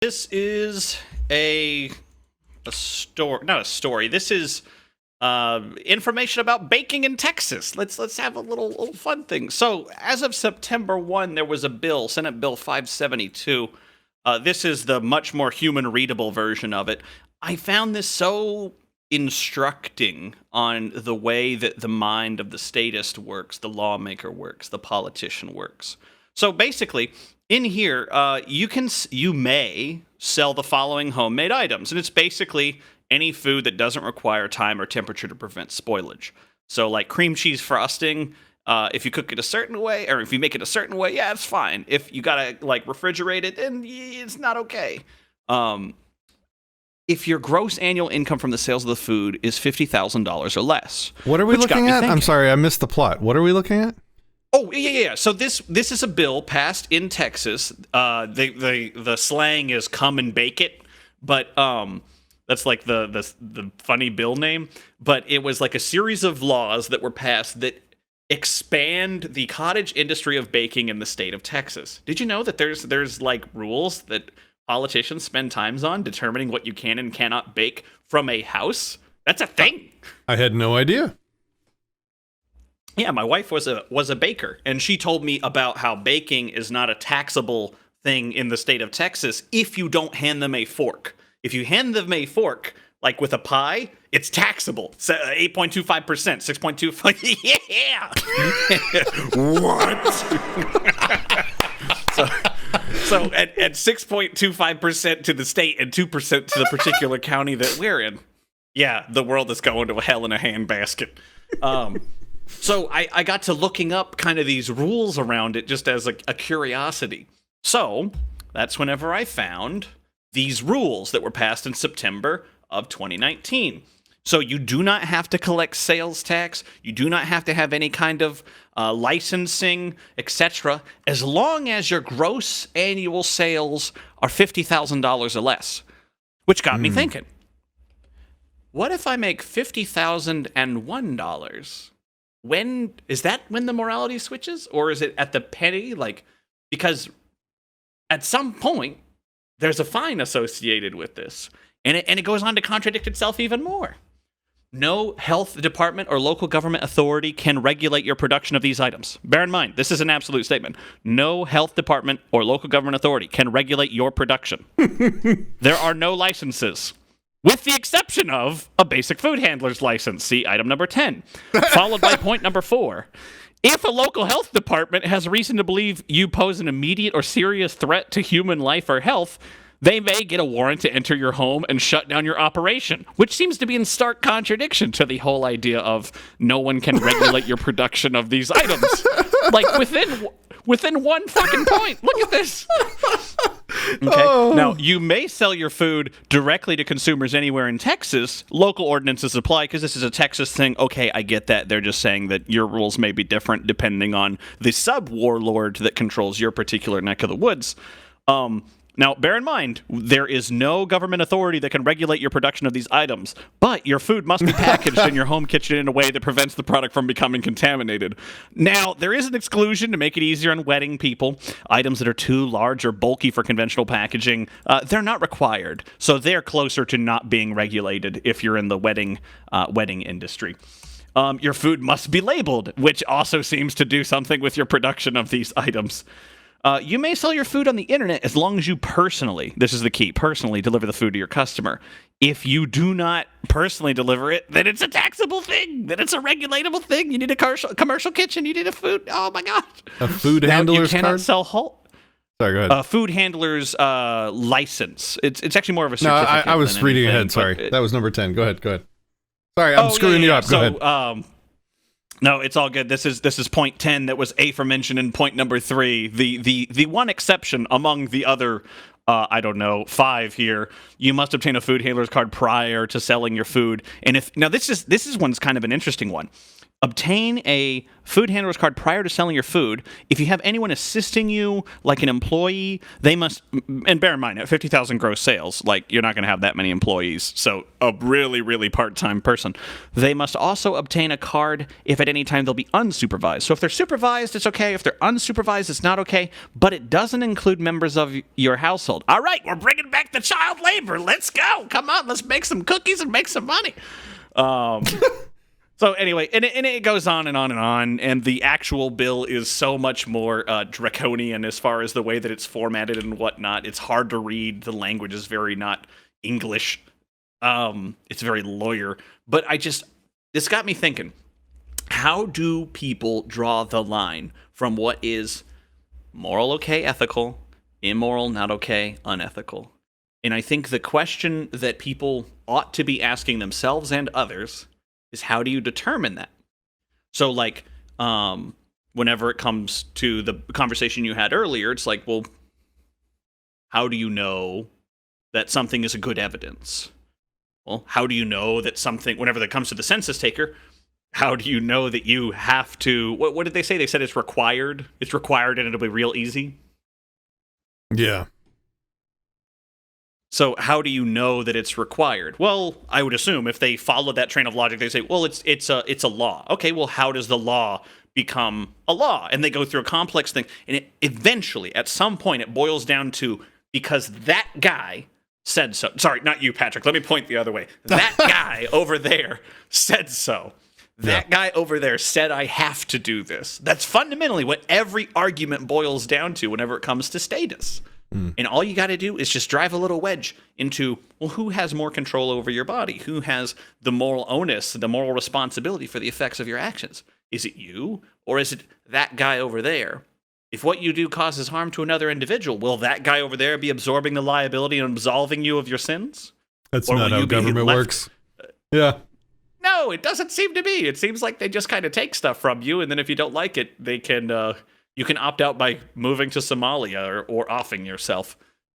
This is a story, not a story. This is information about baking in Texas. Let's have a little fun thing. So, as of September 1, there was a bill, Senate Bill 572. This is the much more human readable version of it. I found this so instructing on the way that the mind of the statist works, the lawmaker works, the politician works. So basically, in here, you may sell the following homemade items, and it's basically any food that doesn't require time or temperature to prevent spoilage. So, like cream cheese frosting, if you cook it a certain way, or if you make it a certain way, yeah, it's fine. If you gotta like refrigerate it, then it's not okay. If your gross annual income from the sales of the food is $50,000 or less, what are we looking at? I'm sorry, I missed the plot. What are we looking at? Oh, yeah. So this is a bill passed in Texas. The slang is "come and bake it," but that's like the funny bill name. But it was like a series of laws that were passed that expand the cottage industry of baking in the state of Texas. Did you know that there's like rules that politicians spend times on determining what you can and cannot bake from a house? That's a thing. I had no idea. Yeah, my wife was a baker, and she told me about how baking is not a taxable thing in the state of Texas if you don't hand them a fork. If you hand them a fork, like with a pie, it's taxable. 8.25%, 6.25%. Yeah. What? So at 6.25% to the state and 2% to the particular county that we're in. Yeah, the world is going to hell in a handbasket. So I got to looking up kind of these rules around it just as a curiosity. So that's whenever I found these rules that were passed in September of 2019. So you do not have to collect sales tax. You do not have to have any kind of licensing, etc., as long as your gross annual sales are $50,000 or less, which got me thinking, what if I make $50,001? When is that when the morality switches, or is it at the penny? Like, because at some point there's a fine associated with this, and it goes on to contradict itself even more. No health department or local government authority can regulate your production of these items. Bear in mind, this is an absolute statement. No health department or local government authority can regulate your production. There are no licenses, with the exception of a basic food handler's license. See item number 10, followed by point number 4. If a local health department has reason to believe you pose an immediate or serious threat to human life or health, they may get a warrant to enter your home and shut down your operation, which seems to be in stark contradiction to the whole idea of no one can regulate your production of these items. Like, within one fucking point. Look at this. Okay. Oh. Now, you may sell your food directly to consumers anywhere in Texas. Local ordinances apply because this is a Texas thing. Okay, I get that. They're just saying that your rules may be different depending on the sub-warlord that controls your particular neck of the woods. Now, bear in mind, there is no government authority that can regulate your production of these items, but your food must be packaged in your home kitchen in a way that prevents the product from becoming contaminated. Now, there is an exclusion to make it easier on wedding people. Items that are too large or bulky for conventional packaging, they're not required, so they're closer to not being regulated if you're in the wedding industry. Your food must be labeled, which also seems to do something with your production of these items. You may sell your food on the internet as long as you personally, this is the key, personally deliver the food to your customer. If you do not personally deliver it, then it's a taxable thing. Then it's a regulatable thing. You need a commercial kitchen. You need a food. Oh my gosh. A food handler's card? You cannot sell whole. Sorry, go ahead. Food handler's license. It's actually more of a certificate. No, I was reading ahead. Sorry. That was number 10. Go ahead. Sorry, I'm screwing you up. Go ahead. No, it's all good. This is point 10 that was aforementioned in point number 3. The one exception among the other, 5 here. You must obtain a food handler's card prior to selling your food. And this is one's kind of an interesting one. Obtain a food handler's card prior to selling your food. If you have anyone assisting you, like an employee, they must, and bear in mind, at 50,000 gross sales, like, you're not going to have that many employees, so a really, really part-time person. They must also obtain a card if at any time they'll be unsupervised. So if they're supervised, it's okay. If they're unsupervised, it's not okay, but it doesn't include members of your household. All right, we're bringing back the child labor. Let's go. Come on, let's make some cookies and make some money. So anyway, and it goes on and on and on, and the actual bill is so much more draconian as far as the way that it's formatted and whatnot. It's hard to read. The language is very not English. It's very lawyer. But this got me thinking, how do people draw the line from what is moral, okay, ethical, immoral, not okay, unethical? And I think the question that people ought to be asking themselves and others is, how do you determine that? So, like, whenever it comes to the conversation you had earlier, it's like, well, how do you know that something is a good evidence? Well, how do you know that something, whenever that comes to the census taker, how do you know that you have to, what did they say? They said it's required. It's required and it'll be real easy. Yeah. So how do you know that it's required? Well, I would assume if they followed that train of logic, they say, well, it's a law. Okay, well, how does the law become a law? And they go through a complex thing. And it eventually, at some point, it boils down to, because that guy said so. Sorry, not you, Patrick. Let me point the other way. That guy over there said so. That guy over there said I have to do this. That's fundamentally what every argument boils down to whenever it comes to status. And all you got to do is just drive a little wedge into, well, who has more control over your body? Who has the moral onus, the moral responsibility for the effects of your actions? Is it you, or is it that guy over there? If what you do causes harm to another individual, will that guy over there be absorbing the liability and absolving you of your sins? That's not how government works. Yeah. No, it doesn't seem to be. It seems like they just kind of take stuff from you, and then if you don't like it, they can... you can opt out by moving to Somalia or offing yourself.